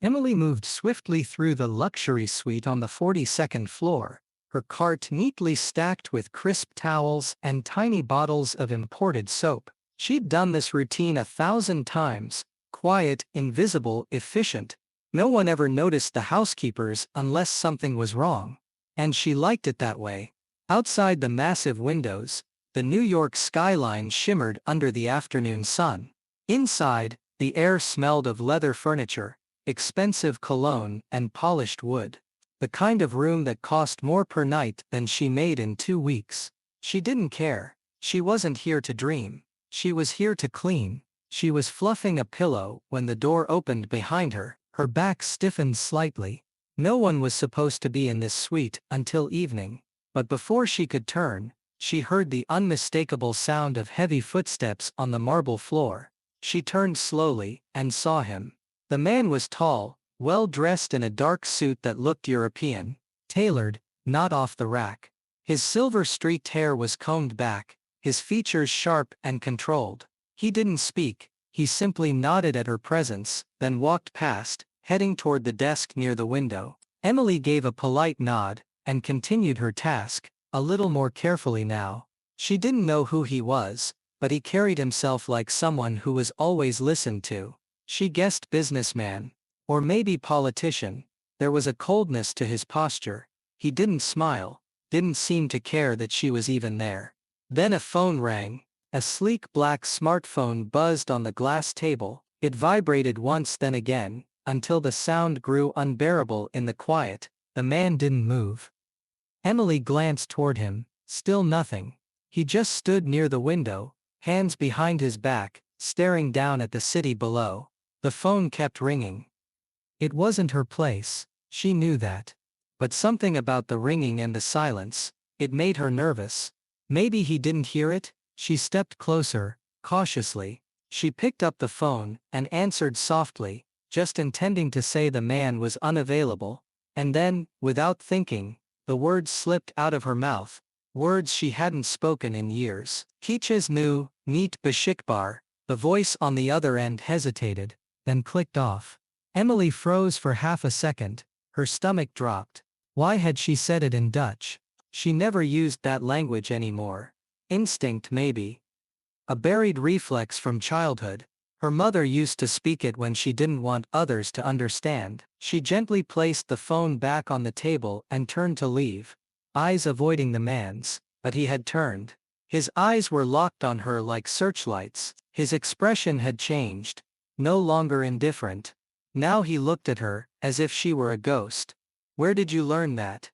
Emily moved swiftly through the luxury suite on the 42nd floor, her cart neatly stacked with crisp towels and tiny bottles of imported soap. She'd done this routine 1,000 times, quiet, invisible, efficient. No one ever noticed the housekeepers unless something was wrong. And she liked it that way. Outside the massive windows, the New York skyline shimmered under the afternoon sun. Inside, the air smelled of leather furniture, expensive cologne, and polished wood. The kind of room that cost more per night than she made in 2 weeks. She didn't care. She wasn't here to dream. She was here to clean. She was fluffing a pillow when the door opened behind her. Her back stiffened slightly. No one was supposed to be in this suite until evening. But before she could turn, she heard the unmistakable sound of heavy footsteps on the marble floor. She turned slowly and saw him. The man was tall, well-dressed in a dark suit that looked European, tailored, not off the rack. His silver-streaked hair was combed back, his features sharp and controlled. He didn't speak, he simply nodded at her presence, then walked past, heading toward the desk near the window. Emily gave a polite nod, and continued her task, a little more carefully now. She didn't know who he was, but he carried himself like someone who was always listened to. She guessed businessman. Or maybe politician. There was a coldness to his posture. He didn't smile, didn't seem to care that she was even there. Then a phone rang. A sleek black smartphone buzzed on the glass table. It vibrated once then again, until the sound grew unbearable in the quiet. The man didn't move. Emily glanced toward him, still nothing. He just stood near the window, hands behind his back, staring down at the city below. The phone kept ringing. It wasn't her place, she knew that. But something about the ringing and the silence, it made her nervous. Maybe he didn't hear it? She stepped closer, cautiously. She picked up the phone and answered softly, just intending to say the man was unavailable. And then, without thinking, the words slipped out of her mouth, words she hadn't spoken in years. Kiches nu, neat beshikbar. The voice on the other end hesitated, then clicked off. Emily froze for half a second, her stomach dropped. Why had she said it in Dutch? She never used that language anymore. Instinct maybe. A buried reflex from childhood. Her mother used to speak it when she didn't want others to understand. She gently placed the phone back on the table and turned to leave, eyes avoiding the man's, but he had turned. His eyes were locked on her like searchlights. His expression had changed, no longer indifferent. Now he looked at her, as if she were a ghost. "Where did you learn that?"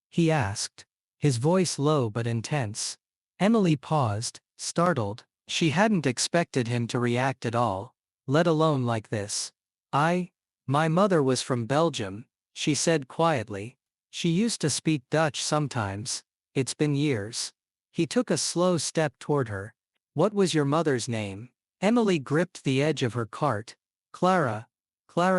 he asked, his voice low but intense. Emily paused, startled. She hadn't expected him to react at all, let alone like this. My mother was from Belgium," she said quietly. "She used to speak Dutch sometimes. It's been years." He took a slow step toward her. "What was your mother's name?" Emily gripped the edge of her cart. Clara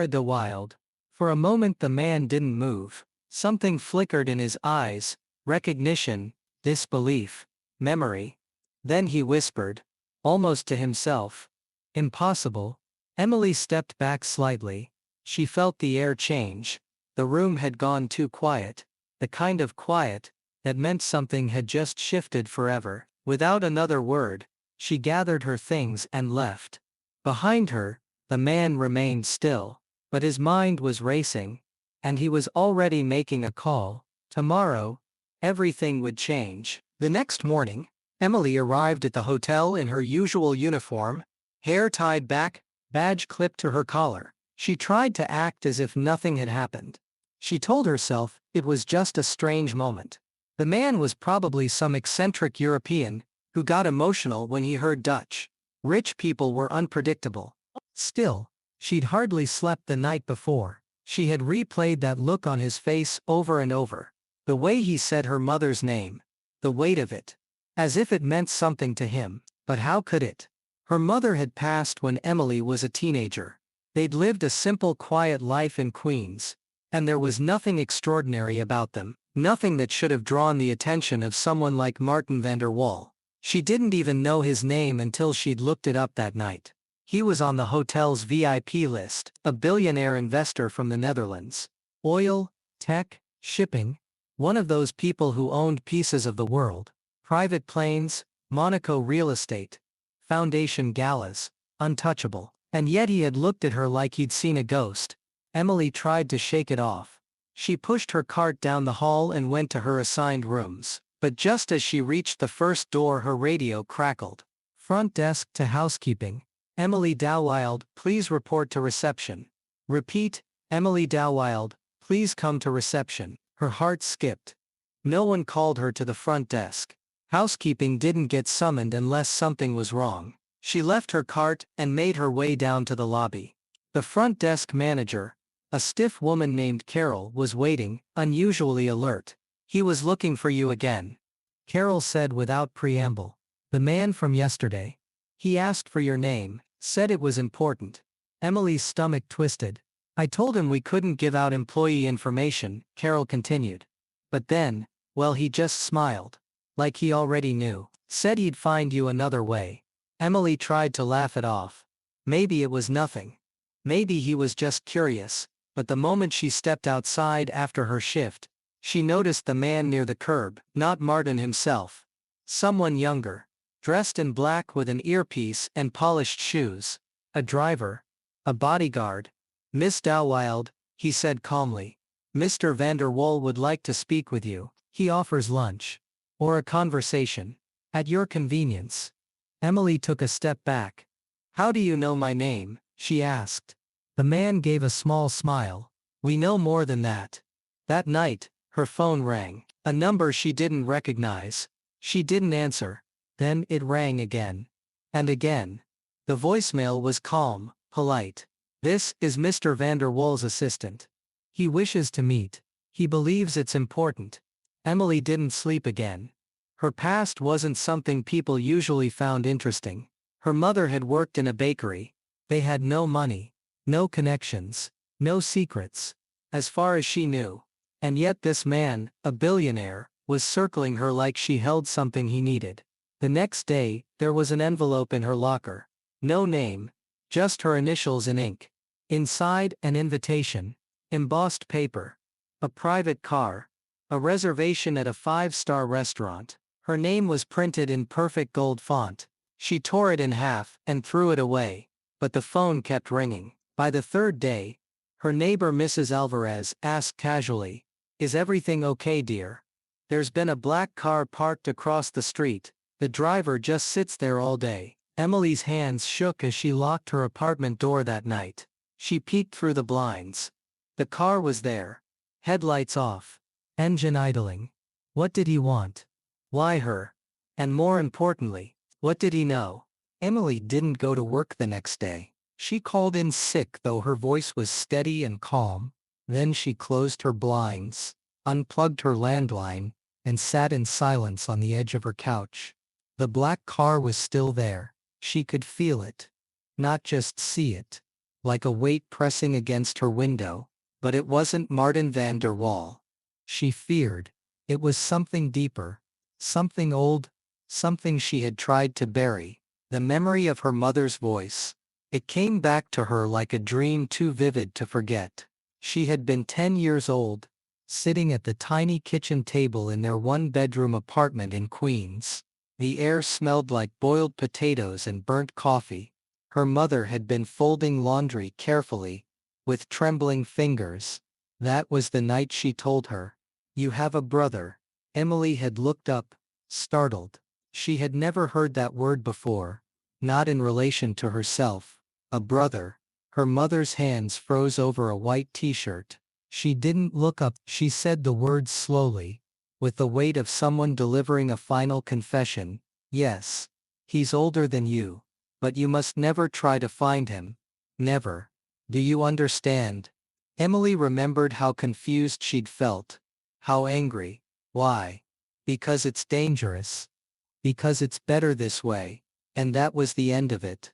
de Wilde." For a moment the man didn't move. Something flickered in his eyes, recognition, disbelief, memory. Then he whispered, almost to himself, "Impossible." Emily stepped back slightly. She felt the air change. The room had gone too quiet. The kind of quiet that meant something had just shifted forever. Without another word, she gathered her things and left. Behind her, the man remained still, but his mind was racing, and he was already making a call. Tomorrow, everything would change. The next morning, Emily arrived at the hotel in her usual uniform, hair tied back, badge clipped to her collar. She tried to act as if nothing had happened. She told herself it was just a strange moment. The man was probably some eccentric European who got emotional when he heard Dutch. Rich people were unpredictable. Still, she'd hardly slept the night before. She had replayed that look on his face over and over. The way he said her mother's name. The weight of it. As if it meant something to him. But how could it? Her mother had passed when Emily was a teenager. They'd lived a simple, quiet life in Queens. And there was nothing extraordinary about them. Nothing that should have drawn the attention of someone like Martin van der Wal. She didn't even know his name until she'd looked it up that night. He was on the hotel's VIP list, a billionaire investor from the Netherlands. Oil, tech, shipping. One of those people who owned pieces of the world. Private planes, Monaco real estate. Foundation galas. Untouchable. And yet he had looked at her like he'd seen a ghost. Emily tried to shake it off. She pushed her cart down the hall and went to her assigned rooms. But just as she reached the first door, her radio crackled. Front desk to housekeeping. Emily Dowwild, please report to reception. Repeat, Emily Dowwild, please come to reception. Her heart skipped. No one called her to the front desk. Housekeeping didn't get summoned unless something was wrong. She left her cart and made her way down to the lobby. The front desk manager, a stiff woman named Carol, was waiting, unusually alert. He was looking for you again. Carol said without preamble. The man from yesterday. He asked for your name, said it was important. Emily's stomach twisted. I told him we couldn't give out employee information, Carol continued. But then, well, he just smiled. Like he already knew. Said he'd find you another way. Emily tried to laugh it off. Maybe it was nothing. Maybe he was just curious. But the moment she stepped outside after her shift, she noticed the man near the curb, not Martin himself. Someone younger. Dressed in black with an earpiece and polished shoes. A driver. A bodyguard. Miss Dowwild, he said calmly. Mr. van der Wal would like to speak with you. He offers lunch. Or a conversation. At your convenience. Emily took a step back. How do you know my name? She asked. The man gave a small smile. We know more than that. That night, her phone rang. A number she didn't recognize. She didn't answer. Then it rang again. And again. The voicemail was calm, polite. This is Mr. van der Wal's assistant. He wishes to meet. He believes it's important. Emily didn't sleep again. Her past wasn't something people usually found interesting. Her mother had worked in a bakery. They had no money. No connections. No secrets. As far as she knew. And yet this man, a billionaire, was circling her like she held something he needed. The next day, there was an envelope in her locker. No name. Just her initials in ink. Inside, an invitation. Embossed paper. A private car. A reservation at a 5-star restaurant. Her name was printed in perfect gold font. She tore it in half and threw it away. But the phone kept ringing. By the third day, her neighbor Mrs. Alvarez asked casually, "Is everything okay, dear? There's been a black car parked across the street. The driver just sits there all day." Emily's hands shook as she locked her apartment door that night. She peeked through the blinds. The car was there. Headlights off. Engine idling. What did he want? Why her? And more importantly, what did he know? Emily didn't go to work the next day. She called in sick, though her voice was steady and calm. Then she closed her blinds, unplugged her landline, and sat in silence on the edge of her couch. The black car was still there. She could feel it. Not just see it. Like a weight pressing against her window. But it wasn't Martin van der Wal. She feared. It was something deeper. Something old. Something she had tried to bury. The memory of her mother's voice. It came back to her like a dream too vivid to forget. She had been 10 years old, sitting at the tiny kitchen table in their one-bedroom apartment in Queens. The air smelled like boiled potatoes and burnt coffee. Her mother had been folding laundry carefully, with trembling fingers. That was the night she told her, "You have a brother." Emily had looked up, startled. She had never heard that word before, not in relation to herself. A brother. Her mother's hands froze over a white t-shirt. She didn't look up. She said the words slowly, with the weight of someone delivering a final confession. "Yes. He's older than you. But you must never try to find him. Never. Do you understand?" Emily remembered how confused she'd felt. How angry. Why? Because it's dangerous. Because it's better this way. And that was the end of it.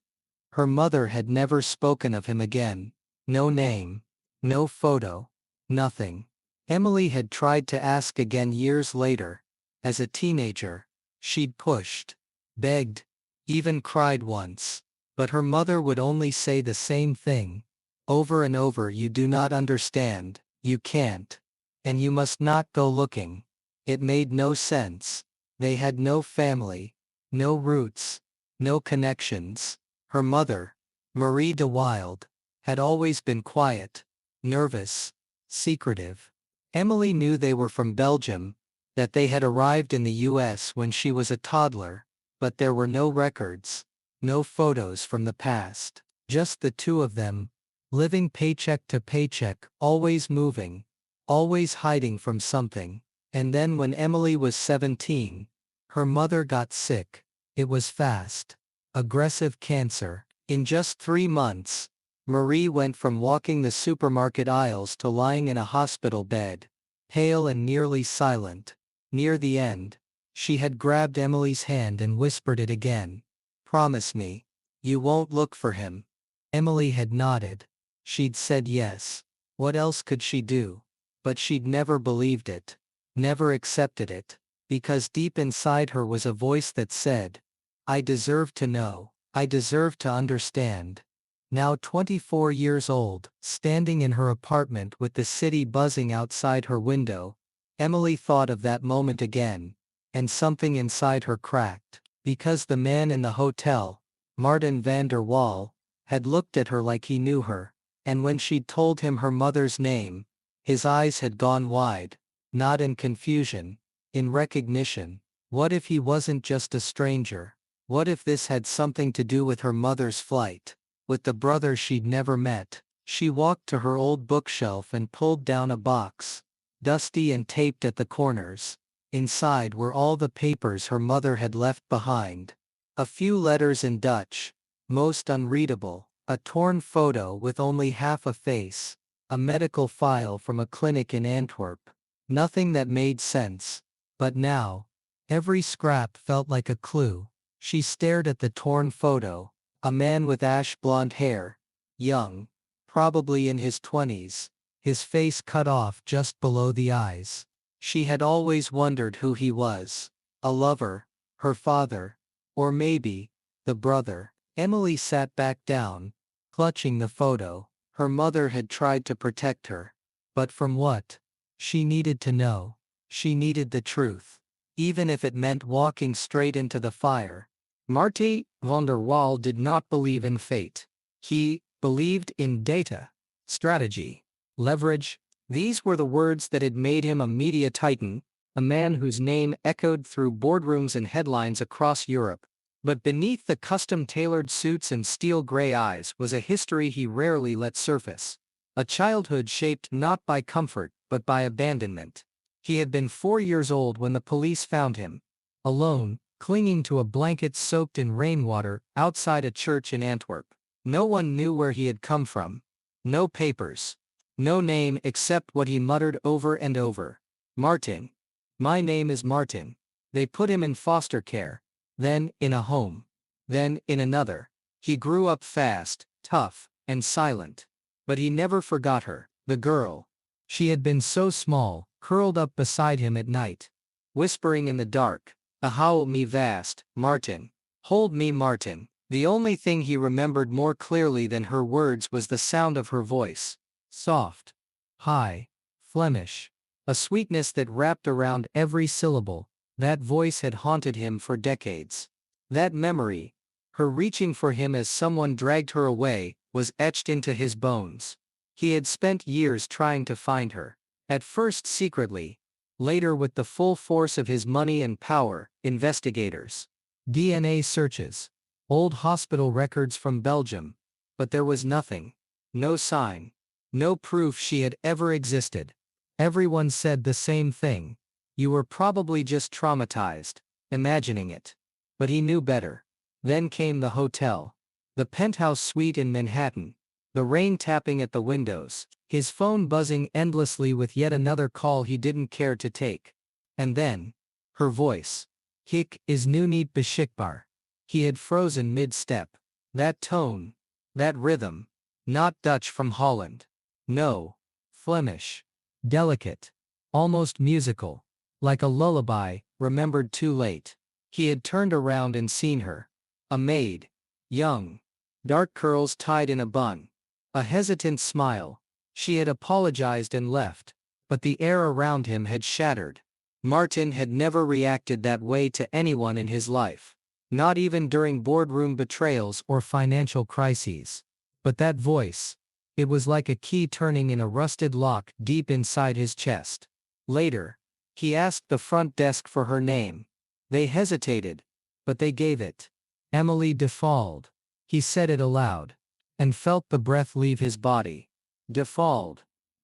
Her mother had never spoken of him again. No name. No photo. Nothing. Emily had tried to ask again years later. As a teenager. She'd pushed. Begged. Even cried once. But her mother would only say the same thing. Over and over, you do not understand, you can't. And you must not go looking. It made no sense. They had no family, no roots, no connections. Her mother, Marie de Wilde, had always been quiet, nervous, secretive. Emily knew they were from Belgium, that they had arrived in the US when she was a toddler, but there were no records, no photos from the past, just the two of them, living paycheck to paycheck, always moving, always hiding from something. And then when Emily was 17, her mother got sick. It was fast, aggressive cancer. In just 3 months, Marie went from walking the supermarket aisles to lying in a hospital bed, pale and nearly silent. Near the end, she had grabbed Emily's hand and whispered it again. "Promise me, you won't look for him." Emily had nodded. She'd said yes. What else could she do? But she'd never believed it, never accepted it, because deep inside her was a voice that said, "I deserve to know, I deserve to understand." Now 24 years old, standing in her apartment with the city buzzing outside her window, Emily thought of that moment again, and something inside her cracked, because the man in the hotel, Martin van der Waal, had looked at her like he knew her, and when she'd told him her mother's name, his eyes had gone wide, not in confusion, in recognition. What if he wasn't just a stranger? What if this had something to do with her mother's flight, with the brother she'd never met? She walked to her old bookshelf and pulled down a box, dusty and taped at the corners. Inside were all the papers her mother had left behind. A few letters in Dutch, most unreadable, a torn photo with only half a face, a medical file from a clinic in Antwerp. Nothing that made sense. But now, every scrap felt like a clue. She stared at the torn photo, a man with ash blonde hair, young, probably in his 20s, his face cut off just below the eyes. She had always wondered who he was. A lover, her father, or maybe, the brother. Emily sat back down, clutching the photo. Her mother had tried to protect her. But from what? She needed to know. She needed the truth. Even if it meant walking straight into the fire. Marty van der Waal did not believe in fate. He believed in data, strategy, leverage. These were the words that had made him a media titan, a man whose name echoed through boardrooms and headlines across Europe. But beneath the custom-tailored suits and steel gray eyes was a history he rarely let surface. A childhood shaped not by comfort, but by abandonment. He had been 4 years old when the police found him, alone, clinging to a blanket soaked in rainwater, outside a church in Antwerp. No one knew where he had come from. No papers. No name except what he muttered over and over. "Martin. My name is Martin." They put him in foster care, then in a home, then in another. He grew up fast, tough, and silent. But he never forgot her, the girl. She had been so small, curled up beside him at night, whispering in the dark, "Ahoud me vast, Martin. Hold me, Martin." The only thing he remembered more clearly than her words was the sound of her voice. Soft, high, Flemish, a sweetness that wrapped around every syllable. That voice had haunted him for decades. That memory, her reaching for him as someone dragged her away, was etched into his bones. He had spent years trying to find her, at first secretly, later with the full force of his money and power. Investigators, DNA searches, old hospital records from Belgium, but there was nothing, no sign. No proof she had ever existed. Everyone said the same thing. You were probably just traumatized, imagining it. But he knew better. Then came the hotel. The penthouse suite in Manhattan. The rain tapping at the windows. His phone buzzing endlessly with yet another call he didn't care to take. And then, her voice. "Hic is nu niet beschikbaar." He had frozen mid-step. That tone. That rhythm. Not Dutch from Holland. No. Flemish. Delicate. Almost musical. Like a lullaby, remembered too late. He had turned around and seen her. A maid. Young. dark curls tied in a bun. A hesitant smile. She had apologized and left. But the air around him had shattered. Martin had never reacted that way to anyone in his life. Not even during boardroom betrayals or financial crises. But that voice. It was like a key turning in a rusted lock deep inside his chest. Later, he asked the front desk for her name. They hesitated. But they gave it. Emily Defald. He said it aloud. And felt the breath leave his body. Defald.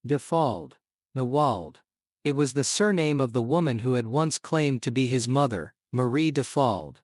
Defald. Nawald. It was the surname of the woman who had once claimed to be his mother, Marie Defald.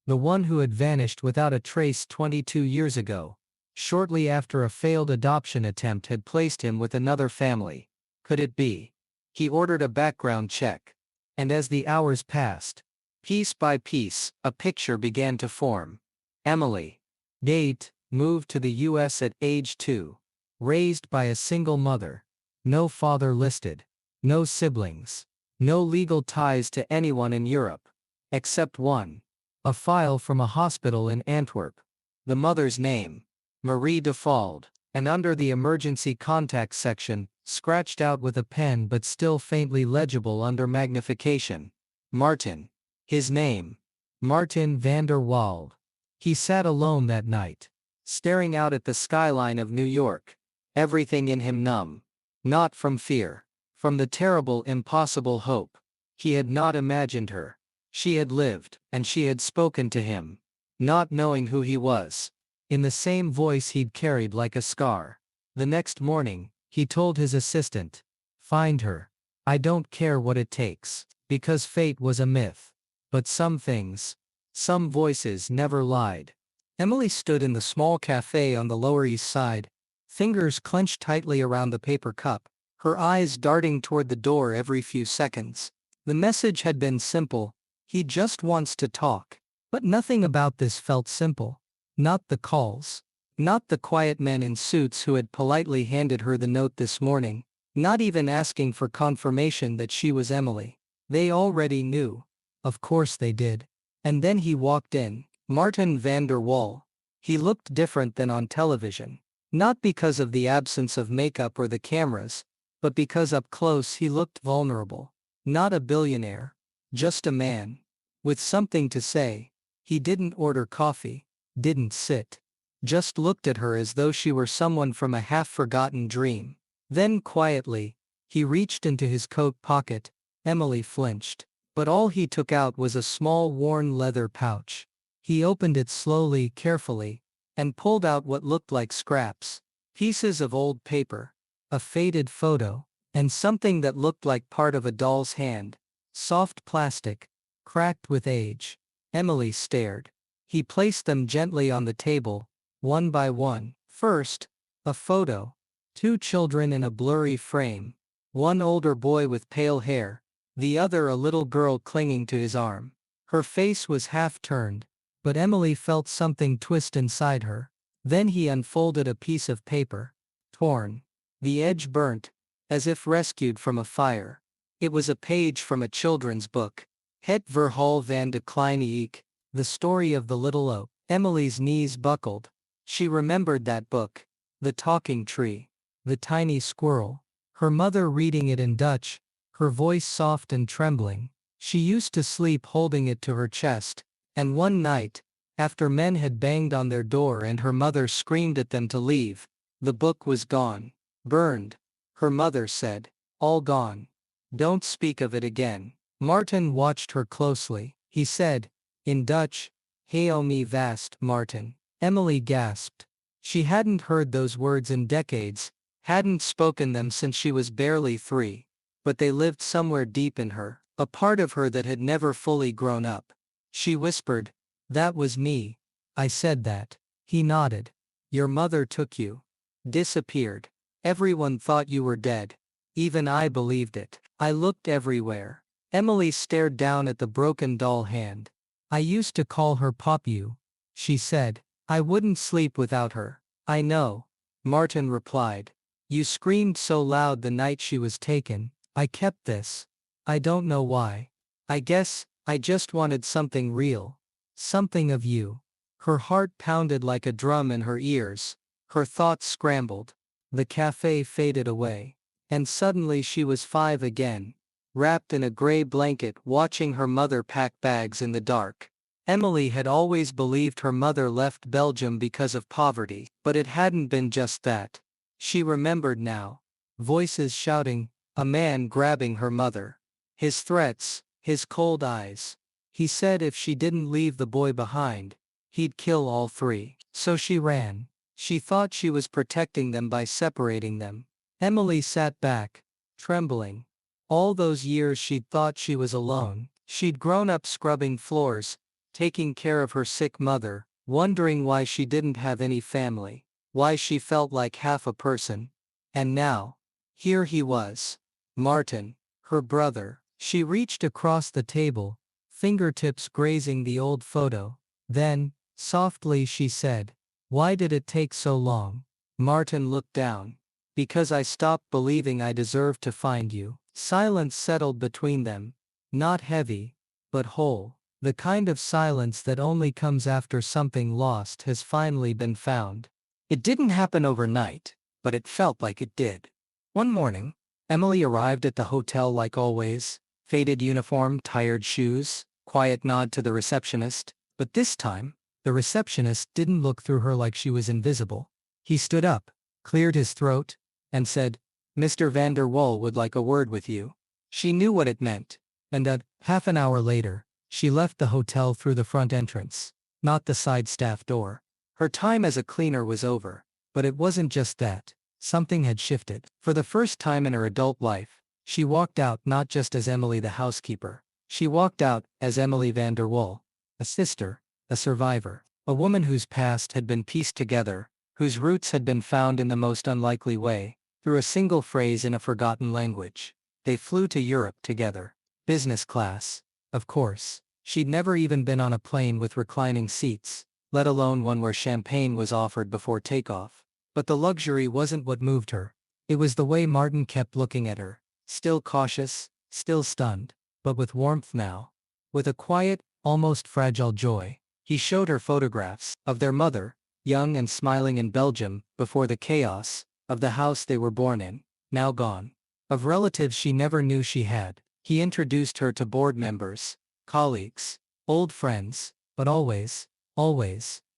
The one who had vanished without a trace 22 years ago, shortly after a failed adoption attempt had placed him with another family. Could it be? He ordered a background check. And as the hours passed, piece by piece, a picture began to form. Emily. Date, moved to the U.S. at age 2. Raised by a single mother. No father listed. No siblings. No legal ties to anyone in Europe. Except one. A file from a hospital in Antwerp. The mother's name. Marie Defald. And under the emergency contact section, scratched out with a pen but still faintly legible under magnification. Martin. His name. Martin van der Waal. He sat alone that night. Staring out at the skyline of New York. Everything in him numb. Not from fear. From the terrible impossible hope. He had not imagined her. She had lived, and she had spoken to him. Not knowing who he was. In the same voice he'd carried like a scar. The next morning, he told his assistant. Find her. I don't care what it takes. Because fate was a myth. But some things. Some voices never lied. Emily stood in the small cafe on the Lower East Side. Fingers clenched tightly around the paper cup. Her eyes darting toward the door every few seconds. The message had been simple. He just wants to talk. But nothing about this felt simple. Not the calls. Not the quiet men in suits who had politely handed her the note this morning. Not even asking for confirmation that she was Emily. They already knew. Of course they did. And then he walked in. Martin van der Waal. He looked different than on television. Not because of the absence of makeup or the cameras, but because up close he looked vulnerable. Not a billionaire. Just a man. With something to say. He didn't order coffee. Didn't sit. Just looked at her as though she were someone from a half-forgotten dream. Then quietly, he reached into his coat pocket. Emily flinched. But all he took out was a small worn leather pouch. He opened it slowly, carefully, and pulled out what looked like scraps. Pieces of old paper. A faded photo. And something that looked like part of a doll's hand. Soft plastic. Cracked with age. Emily stared. He placed them gently on the table, one by one. First, a photo. 2 children in a blurry frame. One older boy with pale hair. The other a little girl clinging to his arm. Her face was half turned, but Emily felt something twist inside her. Then he unfolded a piece of paper. Torn. The edge burnt, as if rescued from a fire. It was a page from a children's book. Het Verhaal van de Kleine Eek. The Story of the Little Oak. Emily's knees buckled. She remembered that book. The talking tree. The tiny squirrel. Her mother reading it in Dutch, her voice soft and trembling. She used to sleep holding it to her chest, and one night, after men had banged on their door and her mother screamed at them to leave, the book was gone. Burned. Her mother said. All gone. Don't speak of it again. Martin watched her closely. He said, in Dutch, Hou me vast, Martin. Emily gasped. She hadn't heard those words in decades, hadn't spoken them since she was barely 3. But they lived somewhere deep in her, a part of her that had never fully grown up. She whispered, that was me. I said that. He nodded. Your mother took you. Disappeared. Everyone thought you were dead. Even I believed it. I looked everywhere. Emily stared down at the broken doll hand. I used to call her Popu, she said. I wouldn't sleep without her. I know, Martin replied. You screamed so loud the night she was taken. I kept this. I don't know why. I guess, I just wanted something real. Something of you. Her heart pounded like a drum in her ears. Her thoughts scrambled. The cafe faded away. And suddenly she was 5 again, wrapped in a gray blanket watching her mother pack bags in the dark. Emily had always believed her mother left Belgium because of poverty, but it hadn't been just that. She remembered now. Voices shouting, a man grabbing her mother. His threats, his cold eyes. He said if she didn't leave the boy behind, he'd kill all 3. So she ran. She thought she was protecting them by separating them. Emily sat back, trembling. All those years she'd thought she was alone. She'd grown up scrubbing floors, taking care of her sick mother, wondering why she didn't have any family, why she felt like half a person. And now, here he was. Martin, her brother. She reached across the table, fingertips grazing the old photo. Then, softly she said, "Why did it take so long?" Martin looked down. "Because I stopped believing I deserved to find you." Silence settled between them. Not heavy, but whole. The kind of silence that only comes after something lost has finally been found. It didn't happen overnight, but it felt like it did. One morning, Emily arrived at the hotel like always. Faded uniform, tired shoes, quiet nod to the receptionist. But this time, the receptionist didn't look through her like she was invisible. He stood up, cleared his throat, and said, "Mr. van der Waal would like a word with you." She knew what it meant. And half an hour later, she left the hotel through the front entrance, not the side staff door. Her time as a cleaner was over. But it wasn't just that. Something had shifted. For the first time in her adult life, she walked out not just as Emily the housekeeper. She walked out as Emily van der Waal, a sister, a survivor, a woman whose past had been pieced together, whose roots had been found in the most unlikely way, through a single phrase in a forgotten language. They flew to Europe together. Business class. Of course. She'd never even been on a plane with reclining seats, let alone one where champagne was offered before takeoff. But the luxury wasn't what moved her. It was the way Martin kept looking at her. Still cautious, still stunned, but with warmth now. With a quiet, almost fragile joy. He showed her photographs of their mother, young and smiling in Belgium, before the chaos, of the house they were born in, now gone. Of relatives she never knew she had. He introduced her to board members, colleagues, old friends, but always,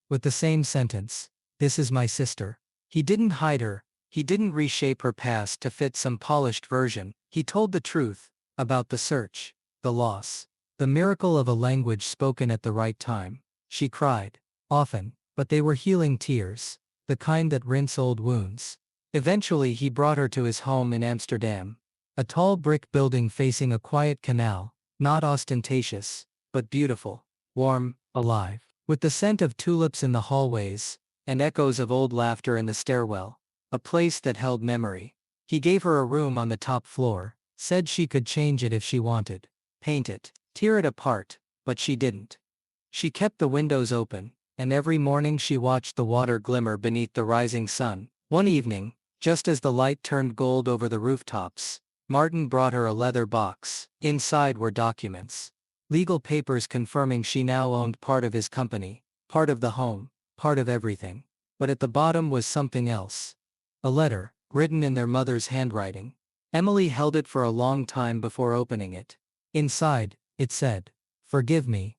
with the same sentence, "This is my sister." He didn't hide her. He didn't reshape her past to fit some polished version. He told the truth, about the search, the loss, the miracle of a language spoken at the right time. She cried, often, but they were healing tears, the kind that rinse old wounds. Eventually he brought her to his home in Amsterdam. A tall brick building facing a quiet canal, not ostentatious, but beautiful, warm, alive, with the scent of tulips in the hallways, and echoes of old laughter in the stairwell. A place that held memory. He gave her a room on the top floor, said she could change it if she wanted, paint it, tear it apart, but she didn't. She kept the windows open, and every morning she watched the water glimmer beneath the rising sun. One evening, just as the light turned gold over the rooftops, Martin brought her a leather box. Inside were documents. Legal papers confirming she now owned part of his company, part of the home, part of everything. But at the bottom was something else. A letter, written in their mother's handwriting. Emily held it for a long time before opening it. Inside, it said, "Forgive me.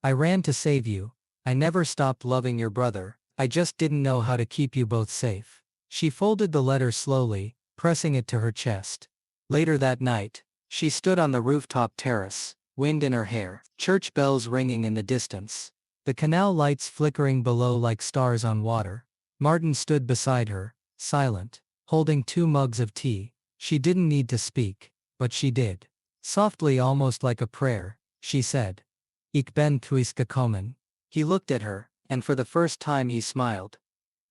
I ran to save you. I never stopped loving your brother. I just didn't know how to keep you both safe." She folded the letter slowly, pressing it to her chest. Later that night, she stood on the rooftop terrace, wind in her hair, church bells ringing in the distance, the canal lights flickering below like stars on water. Martin stood beside her, silent, holding 2 mugs of tea. She didn't need to speak, but she did. Softly, almost like a prayer, she said, "Ik ben thuis gekomen." He looked at her, and for the first time he smiled.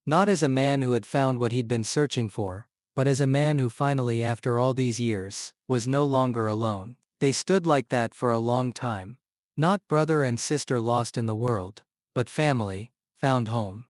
Not as a man who had found what he'd been searching for, but as a man who finally, after all these years, was no longer alone. They stood like that for a long time. Not brother and sister lost in the world, but family, found home.